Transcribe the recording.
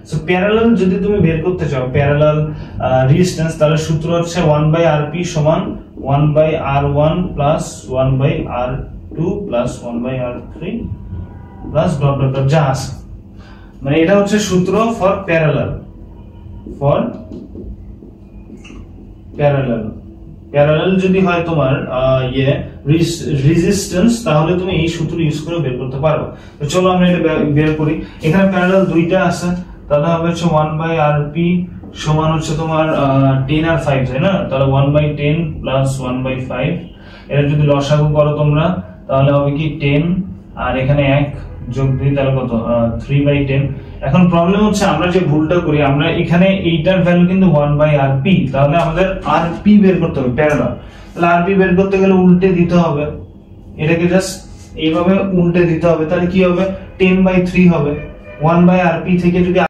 So parallel যদি তুমি বের করতে চাও প্যারালাল রেজিস্ট্যান্স, তাহলে সূত্র হচ্ছে 1/Rp সমান 1/R1 plus 1/R2 plus 1/R3 plus dot dot dot যা আছে, মানে এটা হচ্ছে সূত্র ফর প্যারালাল। প্যারালাল যদি হয় তোমার রেজিস্ট্যান্স, তাহলে তুমি এই সূত্র ইউজ করে বের করতে পারো। তো চলো আমরা এটা বের করি। এখানে প্যারালাল দুইটা আছে, তাহলে হবে হচ্ছে 1/Rp সমান হচ্ছে তোমার 10 আর 5, তাই না? তাহলে 1/10 প্লাস 1/5, এটা যদি লসাগু করো তোমরা তাহলে হবে কি 10 আর এখানে 1 যোগ 2 তাহলে কত 3/10। এখন প্রবলেম হচ্ছে আমরা যে ভুলটা করি, আমরা এখানে এইটার ভ্যালু কিন্তু 1/Rp, তাহলে আমাদের Rp বের করতে হবে প্যারালাল। তাহলে Rp বের করতে গেলে উল্টে দিতে হবে, এটাকে জাস্ট এইভাবে উল্টে দিতে হবে, তাহলে কি হবে 10/3 হবে। 1/Rp থেকে যদি